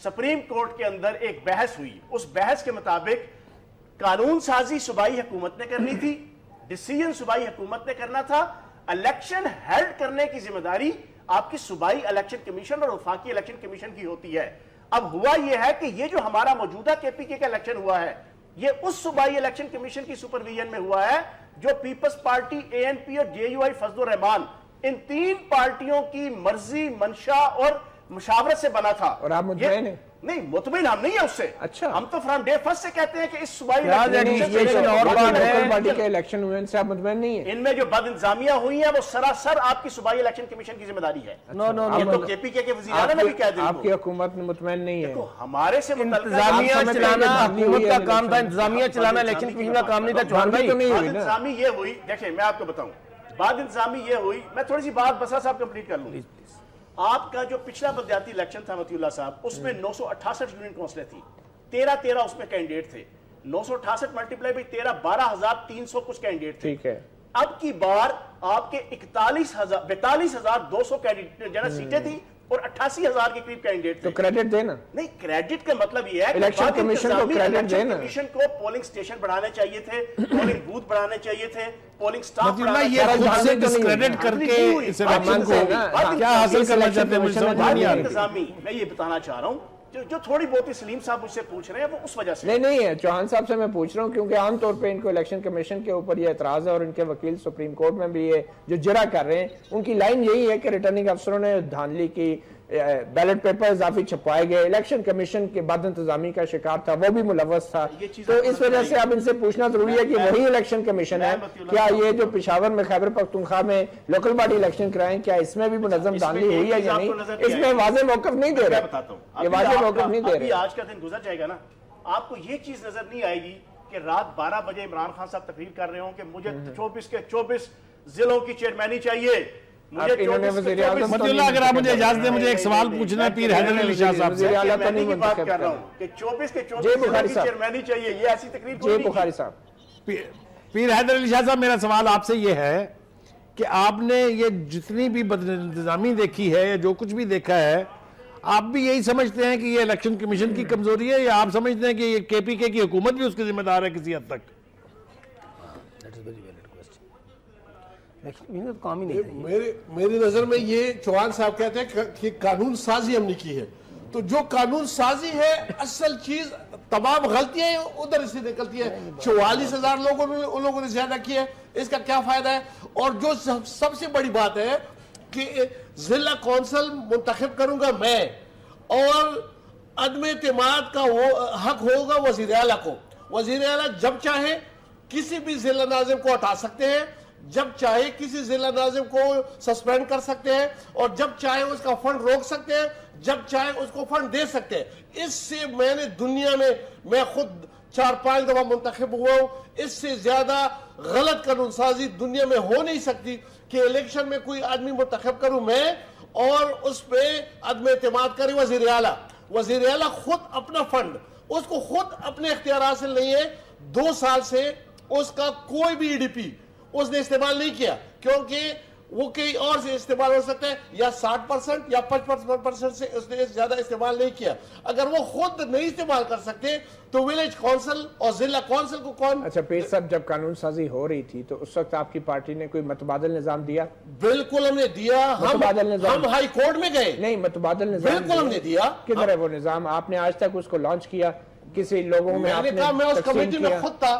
سپریم کورٹ کے اندر ایک بحث ہوئی. اس بحث کے مطابق قانون سازی صوبائی حکومت نے کرنی تھی, ڈیسیژن صوبائی حکومت نے کرنا تھا, الیکشن ہیلڈ کرنے کی ذمہ داری آپ کی صوبائی الیکشن کمیشن اور وفاقی الیکشن کمیشن کی ہوتی ہے. اب ہوا یہ ہے کہ یہ جو ہمارا موجودہ KPK کا الیکشن ہوا ہے, یہ اس صوبائی الیکشن کمیشن کی سپرویژن میں ہوا ہے جو پیپلز پارٹی, ANP اور JUI فضل الرحمان, ان 3 پارٹیوں کی مرضی, منشا اور مشاورت سے بنا تھا. اور آپ مطمئن ہیں؟ نہیں, مطمئن ہم نہیں ہیں اس سے. اچھا, ہم تو فرام ڈے فرسٹ سے کہتے ہیں کہ اس صوبائی پارٹی کے الیکشن ہوئے ان سے آپ مطمئن نہیں ہیں. ان میں جو بد انتظامیاں ہوئی ہیں وہ سراسر آپ کی صوبائی الیکشن کمیشن کی ذمہ داری ہے. یہ تو KPK کے وزیر اعلیٰ نے بھی کہہ دیا. آپ کی حکومت میں مطمئن نہیں ہے. ہمارے سے انتظامیہ چلانا حکومت کا کام تھا, انتظامیہ چلانا الیکشن کمیشن کا کام نہیں تھا. چوہان بھائی, بد انتظامی یہ ہوئی, دیکھیں میں آپ کو بتاؤں, بد انتظامی یہ ہوئی, میں تھوڑی سی بات بسرا صاحب کمپلیٹ کر لوں. آپ کا جو پچھلا بلدیاتی الیکشن تھا متی اللہ صاحب, اس میں 968 یونین کونسلیں تھی, 13 اس میں کینڈیڈیٹ تھے. 968 ملٹیپلائی بائی 13, 12,300 کچھ کینڈیڈیٹ تھے. ٹھیک ہے, اب کی بار آپ کے 42,200 کینڈیڈیٹ جنرل سیٹیں تھی اور 88,000 کے قریب کینڈیڈیٹ تھے. تو کریڈٹ دینا. نہیں, کریڈٹ کا مطلب یہ ہے کہ الیکشن کمیشن کو کریڈٹ دینا. کمیشن کو پولنگ سٹیشن بڑھانے چاہیے تھے, پولنگ بوتھ بڑھانے چاہیے تھے, پولنگ سٹاف بڑھانا چاہیے تھے. یہ خود سے ڈسکریڈٹ کر کے اس الیکشن کو کیا حاصل کرنا چاہتے ہیں مجھے سمجھ نہیں آ رہی. میں یہ بتانا چاہ رہا ہوں جو تھوڑی بہت ہی سلیم صاحب مجھ سے پوچھ رہے ہیں وہ اس وجہ سے نہیں ہے. چوہان صاحب سے میں پوچھ رہا ہوں کیونکہ عام طور پہ ان کو الیکشن کمیشن کے اوپر یہ اعتراض ہے, اور ان کے وکیل سپریم کورٹ میں بھی یہ جو جرا کر رہے ہیں, ان کی لائن یہی ہے کہ ریٹرننگ افسروں نے دھاندلی کی, بیلٹ پیپر اضافی چھپوائے گئے, الیکشن کمیشن کے بد انتظامی کا شکار تھا, وہ بھی ملوث تھا. تو اس وجہ سے اب ان سے پوچھنا ضروری ہے کہ وہی الیکشن کمیشن ہے, کیا یہ جو پشاور میں خیبر پختونخوا میں لوکل باڈی الیکشن کرائیں, کیا اس میں بھی منظم دھاندلی ہوئی ہے یا نہیں؟ اس میں واضح موقف نہیں دے رہے, یہ واضح موقف نہیں دے رہے. آج کا دن گزر جائے گا نا, آپ کو یہ چیز نظر نہیں آئے گی کہ رات 12 بجے عمران خان صاحب تقریر کر رہے ہوں کہ مجھے 24 کے 24 ضلعوں کی چیئرمینی چاہیے. اگر آپ مجھے اجازت دیں, مجھے ایک سوال پوچھنا ہے پیر حیدر علی شاہ صاحب سے. چیئرمینی کی بات کر رہا ہوں کہ 24 کے 24 ضلعوں کی چیئرمینی چاہیے, یہ ایسی تقریر کوئی نہیں. بخاری صاحب, پیر حیدر علی شاہ صاحب, میرا سوال آپ سے یہ ہے کہ آپ نے یہ جتنی بھی بد انتظامی دیکھی ہے یا جو کچھ بھی دیکھا ہے, آپ بھی یہی سمجھتے ہیں کہ یہ الیکشن کمیشن کی کمزوری ہے, یا آپ سمجھتے ہیں کہ یہ کے پی کے کی حکومت بھی اس کی ذمہ دار ہے کسی حد تک؟ میری نظر میں یہ چوہان صاحب کہتے ہیں کہ قانون سازی ہم نے کی ہے, تو جو قانون سازی ہے اصل چیز تمام غلطیاں ادھر سے نکلتی ہیں. 44,000 لوگوں نے زیادہ کیا ہے, اس کا کیا فائدہ ہے؟ اور جو سب سے بڑی بات ہے کہ ضلع کونسل منتخب کروں گا میں, اور عدم اعتماد کا حق ہوگا وزیر اعلیٰ کو. وزیر اعلیٰ جب چاہے کسی بھی ضلع ناظم کو ہٹا سکتے ہیں, جب چاہے کسی ضلع ناظم کو سسپینڈ کر سکتے ہیں, اور جب چاہے اس کا فنڈ روک سکتے ہیں, جب چاہے اس کو فنڈ دے سکتے ہیں. اس سے میں نے دنیا میں خود 4-5 دفعہ منتخب ہوا ہوں, اس سے زیادہ غلط قانون سازی دنیا میں ہو نہیں سکتی کہ الیکشن میں کوئی آدمی منتخب کروں میں اور اس پہ عدم اعتماد کرے وزیر اعلیٰ. وزیر اعلیٰ خود اپنا فنڈ, اس کو خود اپنے اختیارات سے نہیں ہے. 2 سال سے اس کا کوئی بھی EDP اس نے استعمال نہیں کیا, کیونکہ وہ کئی اور سے استعمال ہو سکتا ہے, یا 60% یا 55% سے اس نے زیادہ استعمال نہیں کیا. اگر وہ خود نہیں استعمال کر سکتے تو ولیج کونسل اور ضلع کونسل کو کون؟ اچھا پیر صاحب, جب قانون سازی ہو رہی تھی تو اس وقت آپ کی پارٹی نے کوئی متبادل نظام دیا؟ بالکل ہم نے دیا. ہم ہائی کورٹ میں گئے. نہیں, متبادل نظام بالکل ہم نے دیا. کدھر ہے وہ نظام؟ آپ نے آج تک اس کو لانچ کیا؟ کسی لوگوں میں آپ نے کہا, میں اس کمیٹی میں خود تھا,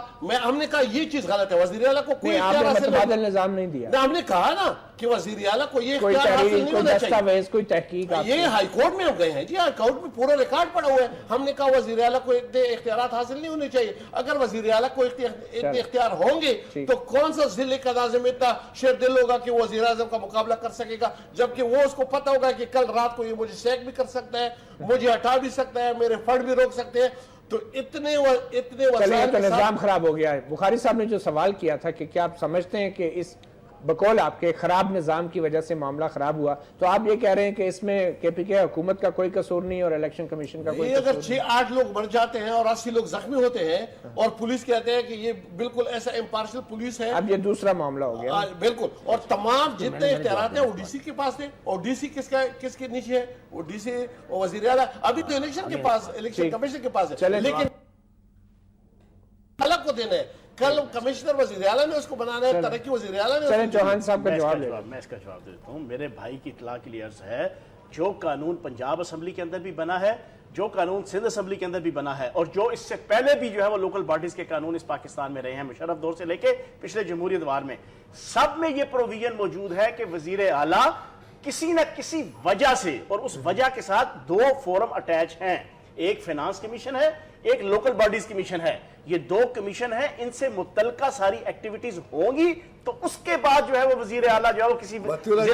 ہم نے کہا یہ چیز غلط ہے, وزیر اعلیٰ کو کوئی اختیار حاصل نہیں. متبادل نظام نہیں دیا. ہم نے کہا نا کہ وزیر اعلیٰ کو یہ کوئی اختیار حاصل تحریر, نہیں کوئی ہونا چاہیے. دستاویز, کوئی تحقیق. یہ ہائی کورٹ میں ہم گئے ہیں جی, ہائی کورٹ میں پورا ریکارڈ پڑا ہوا ہے. ہم نے کہا وزیر اعلیٰ کو اتنے اختیارات حاصل نہیں ہونے چاہیے. اگر وزیر اعلیٰ کو اتنے اختیار ہوں گے تو کون سا ضلع کا ناظم اتنا شیر دل ہوگا کہ وہ وزیر اعظم کا مقابلہ کر سکے گا, جبکہ وہ اس کو پتہ ہوگا کہ کل رات کو یہ مجھے سیک بھی کر سکتا ہے, مجھے ہٹا بھی سکتا ہے, میرے فنڈ بھی روک سکتے ہیں. تو اتنے وسائل کا نظام خراب ہو گیا ہے. بخاری صاحب نے جو سوال کیا تھا کہ کیا آپ سمجھتے ہیں کہ اس بقول آپ کے خراب نظام کی وجہ سے معاملہ خراب ہوا, تو آپ یہ کہہ رہے ہیں کہ اس میں کے پی کے حکومت کا کوئی قصور نہیں اور الیکشن کمیشن کا کوئی قصور نہیں؟ اگر 6-8 لوگ مر جاتے ہیں اور 80 لوگ زخمی ہوتے ہیں اور پولیس کہتے ہیں کہ یہ بالکل ایسا امپارشل پولیس ہے, اب یہ دوسرا معاملہ ہو گیا. بالکل. اور تمام جتنے اختیارات ہیں وہ ڈی سی کے پاس تھے, اور ڈی سی کس کے نیچے ہے؟ وہ ڈی سی وزیر اعلیٰ. ابھی تو الیکشن کے پاس, الیکشن کمیشن کے پاس ہے, لیکن الگ کو دینا ہے. کل کمشنر وزیر اعلیٰ نے اس کو بنانا ہے, ترقی وزیر اعلیٰ نے. چلیں چوہان صاحب کا جواب لیں. میں اس کا جواب دیتا ہوں. میرے بھائی کی اطلاع کے لیے عرض ہے, جو قانون پنجاب اسمبلی کے اندر بھی بنا ہے, جو قانون سندھ اسمبلی کے اندر بھی بنا ہے, اور جو اس سے پہلے بھی جو ہے وہ لوکل باڈیز کے قانون اس پاکستان میں رہے ہیں مشرف دور سے لے کے پچھلے جمہوریت وار میں, سب میں یہ پروویژن موجود ہے کہ وزیر اعلیٰ کسی نہ کسی وجہ سے, اور اس وجہ کے ساتھ 2 فورم اٹیچ ہیں, ایک فائنانس کمیشن ہے, ایک لوکل باڈیز کمیشن ہے. یہ 2 کمیشن ہیں, ان سے متعلقہ ساری ایکٹیویٹیز ہوں گی تو اس کے بعد جو ہے وہ وزیر اعلیٰ جو ہے وہ کسی میری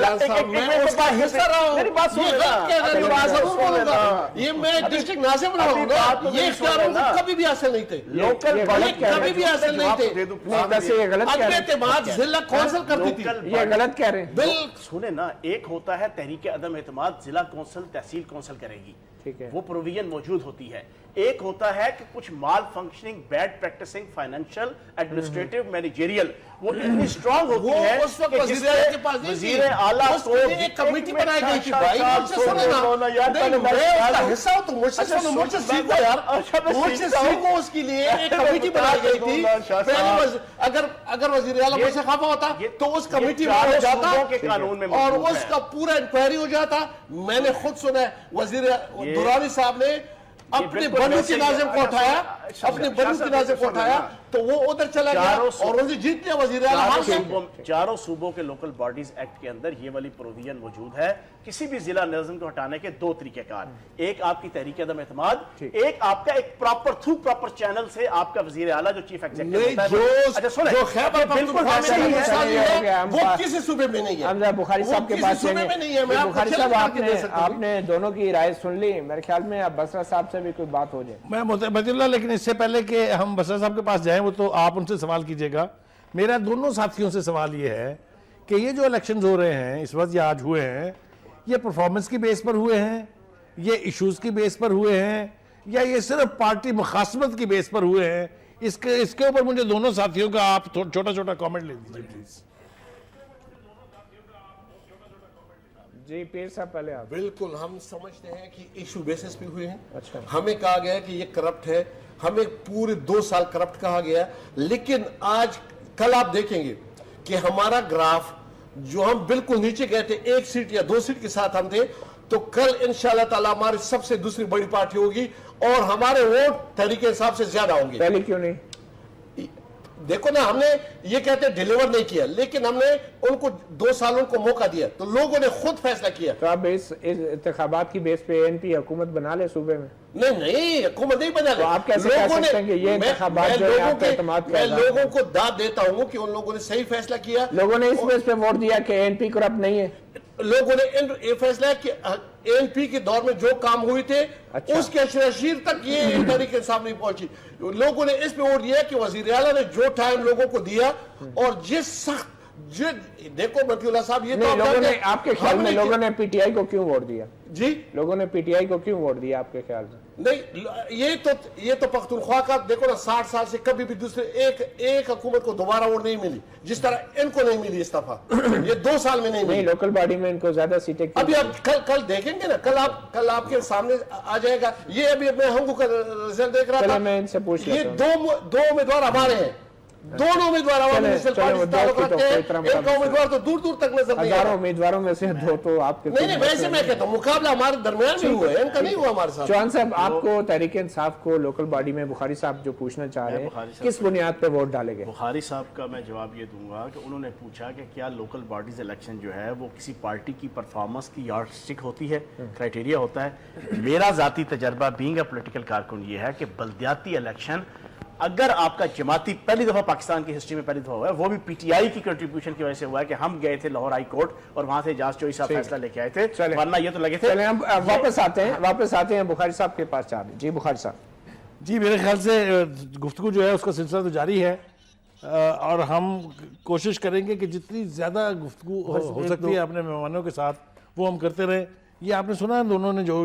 بات سن یہ میں ڈسٹرکٹ ناظم رہا ہوں نا, یہ اختیاروں کو کبھی بھی حاصل نہیں تھے, کبھی بھی حاصل نہیں تھے. اعتماد ضلع کونسل کرتی تھی. یہ غلط کہہ رہے ہیں. بالکل سنیں نا, ایک ہوتا ہے تحریک عدم اعتماد, ضلع کونسل تحصیل کونسل کرے گی, وہ پروویژن موجود ہوتی ہے. ایک ہوتا ہے کہ کچھ malfunctioning, bad practicing, financial, administrative, managerial, وہ اتنی اسٹرانگ ہوتی ہے کہ وزیر اعلیٰ کو ایک کمیٹی بنائی گئی تھی. بھائی مجھ سے سنو نا, میں اس کا حصہ ہوں تو مجھ سے سنو, مجھ سے سیکھو یار, مجھ سے سیکھو. اس کے لیے ایک کمیٹی بنائی گئی تھی. اگر وزیر اعلیٰ مجھ سے خفا ہوتا تو اس کمیٹی میں ہو جاتا اور اس کا پورا انکوائری ہو جاتا. میں نے خود سنا ہے وزیر درانی صاحب نے اپنے بندو کے ناظم کو اٹھایا اپنے بڑی تنازع کو اٹھایا تو وہ ادھر چلا گیا اور انہوں نے جیت لیا وزیر اعلیٰ. چاروں صوبوں کے لوکل باڈیز ایکٹ کے اندر یہ والی پروویژن موجود ہے. کسی بھی ضلع نظم کو ہٹانے کے دو طریقہ کار, ایک آپ کی تحریک عدم اعتماد, ایک آپ کا ایک پراپر چینل سے آپ کا وزیر اعلیٰ جو چیف ایگزیکٹو ہوتا ہے. جو خیبر پختونخوا ہے وہ کسی صوبے میں نہیں ہے. حمزہ بخاری صاحب کے پاس بخاری صاحب آپ نے دونوں کی رائے سن لی, میرے خیال میں اب بسرا صاحب سے بھی کوئی بات ہو جائے. میں مطیع اللہ, لیکن اس سے پہلے کہ ہم بسرا صاحب کے پاس جائیں وہ تو آپ ان سے سوال کیجئے گا. میرا دونوں ساتھیوں سے سوال یہ ہے کہ یہ جو الیکشنز ہو رہے ہیں اس وقت یا آج ہوئے ہیں, یہ پرفارمنس کی بیس پر ہوئے ہیں, یہ ایشوز کی بیس پر ہوئے ہیں, یا یہ صرف پارٹی مخاصمت کی بیس پر ہوئے ہیں؟ اس کے اوپر مجھے دونوں ساتھیوں کا آپ چھوٹا کامنٹ لے دیجیے پلیز. جی پیر صاحب پہلے آپ. بالکل, ہم سمجھتے ہیں کہ ایشو بیسس پہ ہوئے ہیں. ہمیں کہا گیا ہے کہ یہ کرپٹ ہے, ہمیں پورے 2 سال کرپٹ کہا گیا, لیکن آج کل آپ دیکھیں گے کہ ہمارا گراف جو ہم بالکل نیچے گئے تھے 1 سیٹ یا 2 سیٹ کے ساتھ ہم تھے, تو کل انشاءاللہ تعالی ہماری سب سے دوسری بڑی پارٹی ہوگی اور ہمارے ووٹ تحریک انصاف سے زیادہ ہوں گے. پہلے کیوں نہیں؟ دیکھو نا, ہم نے یہ کہتے ہیں ڈیلیور نہیں کیا, لیکن ہم نے ان کو 2 سالوں کو موقع دیا تو لوگوں نے خود فیصلہ کیا. تو آپ اس انتخابات کی بیس پہ ANP حکومت بنا لے صوبے میں؟ نہیں حکومت نہیں بنا. تو آپ کیسے کہہ سکتے ہیں کہ یہ انتخابات جو ہے آپ کا اعتماد میں لوگوں کو داد دیتا ہوں کہ ان لوگوں نے صحیح فیصلہ کیا. لوگوں نے اس بیس پہ ووٹ دیا کہ ANP کرپٹ نہیں ہے. لوگوں نے یہ فیصلہ کہ ANP کے دور میں جو کام ہوئے تھے اس کے اشیر تک یہ تحریک انصاف نہیں پہنچی. لوگوں نے اس پہ ووٹ دیا کہ وزیر اعلیٰ نے جو ٹائم لوگوں کو دیا اور جس سخت دیکھو مطیع اللہ صاحب, یہ تو آپ کے خیال میں لوگوں نے PTI کو کیوں ووٹ دیا؟ جی لوگوں نے PTI کو کیوں ووٹ دیا آپ کے خیال میں؟ نہیں, یہ تو پختونخوا کا دیکھو نا, 60 سال سے کبھی بھی دوسرے ایک حکومت کو دوبارہ ووٹ نہیں ملی جس طرح ان کو نہیں ملی اس دفعہ. یہ 2 سال میں نہیں ملی. لوکل باڈی میں ان کو زیادہ سیٹیں. ابھی آپ کل دیکھیں گے نا, کل آپ کے سامنے آ جائے گا. یہ ابھی میں ہنگو کا رزلٹ دیکھ رہا تھا, میں ان سے پوچھ یہ 2 امیدوار ہمارے ہیں. دونوں امیدوار عوامی نیشنل پارٹی سے تعلق رکھتے ہیں. ایک کا امیدوار تو دور تک نظر نہیں. ہزاروں امیدواروں میں سے 2 تو آپ کے. نہیں ویسے میں کہتا ہوں مقابلہ ہمارے درمیان میں ہوا ہے, ان کا نہیں ہوا ہمارے ساتھ. چوہان صاحب, آپ کو تحریک انصاف کو لوکل باڈی میں بخاری صاحب جو پوچھنا چاہ رہے ہیں کس بنیاد پہ ووٹ ڈالے گئے؟ بخاری صاحب کا میں جواب یہ دوں گا کہ انہوں نے پوچھا کہ کیا لوکل باڈیز الیکشن جو ہے وہ کسی پارٹی کی پرفارمنس کی یارڈ سٹک ہوتی ہے, کرائیٹیریا ہوتا ہے. میرا ذاتی تجربہ بینگ اے پولیٹیکل کارکن یہ ہے کہ بلدیاتی الیکشن اگر آپ کا جماعتی پہلی دفعہ پاکستان کی ہسٹری میں پہلی دفعہ ہوا ہے, وہ بھی PTI کی کنٹریبیوشن کی وجہ سے ہوا ہے کہ ہم گئے تھے لاہور ہائی کورٹ اور وہاں سے اعجاز چوئی صاحب فیصلہ لے کے آئے تھے, ورنہ یہ تو لگے تھے. چلیں ہم واپس آتے ہیں بخاری صاحب کے پاس. جی بخاری صاحب. جی میرے خیال سے گفتگو جو ہے اس کا سلسلہ تو جاری ہے اور ہم کوشش کریں گے کہ جتنی زیادہ گفتگو ہو سکتی ہے اپنے مہمانوں کے ساتھ وہ ہم کرتے رہیں. یہ آپ نے سنا دونوں نے جو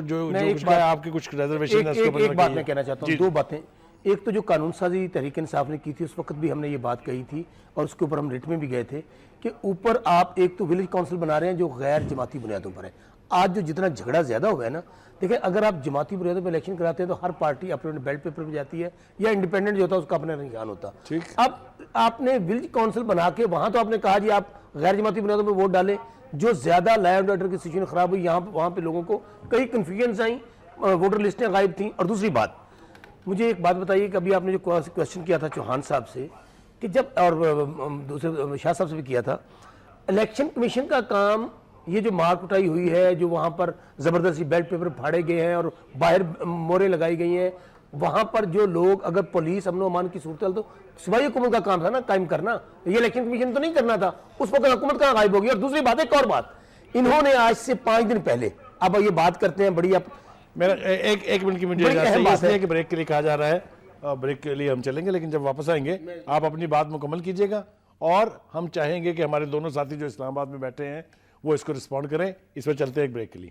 آپ کی کچھ ریزرویشن ہے اس کے اوپر. ایک بات میں کہنا چاہتا ہوں, 2 باتیں. ایک تو جو قانون سازی تحریک انصاف نے کی تھی اس وقت بھی ہم نے یہ بات کہی تھی اور اس کے اوپر ہم ریٹ میں بھی گئے تھے کہ اوپر آپ ایک تو ولیج کونسل بنا رہے ہیں جو غیر جماعتی بنیادوں پر ہے. آج جو جتنا جھگڑا زیادہ ہوا ہے نا, دیکھیں اگر آپ جماعتی بنیادوں پر الیکشن کراتے ہیں تو ہر پارٹی اپنے بیلٹ پیپر پہ جاتی ہے یا انڈیپینڈنٹ جو ہوتا ہے اس کا اپنا رجحان ہوتا. اب آپ نے ولیج کونسل بنا کے وہاں تو آپ نے کہا جی آپ غیر جماعتی بنیادوں پہ ووٹ ڈالیں, جو زیادہ لا اینڈ آرڈر کی سچویشن خراب ہوئی وہاں پہ لوگوں کو کئی کنفیوژنز آئیں, ووٹر لسٹیں غائب تھیں. اور دوسری بات مجھے ایک بات بتائیے کہ ابھی آپ نے جو کوشچن کیا تھا چوہان صاحب سے کہ جب, اور دوسرے شاہ صاحب سے بھی کیا تھا, الیکشن کمیشن کا کام یہ جو مار کٹائی ہوئی ہے, جو وہاں پر زبردستی بیلٹ پیپر پھاڑے گئے ہیں اور باہر مورے لگائی گئی ہیں, وہاں پر جو لوگ اگر پولیس امن و امان کی صورتحال, تو صوبائی حکومت کا کام تھا نا قائم کرنا, یہ الیکشن کمیشن تو نہیں کرنا تھا. اس وقت حکومت کہاں غائب ہوگی. اور دوسری بات, ایک اور بات, انہوں نے آج سے 5 دن پہلے, اب یہ بات کرتے ہیں بڑی, میرا ایک منٹ کی مجھے اجازت ہے کہ بریک کے لیے کہا جا رہا ہے, بریک کے لیے ہم چلیں گے, لیکن جب واپس آئیں گے آپ اپنی بات مکمل کیجئے گا اور ہم چاہیں گے کہ ہمارے دونوں ساتھی جو اسلام آباد میں بیٹھے ہیں وہ اس کو رسپونڈ کریں. اس میں چلتے ہیں ایک بریک کے لیے.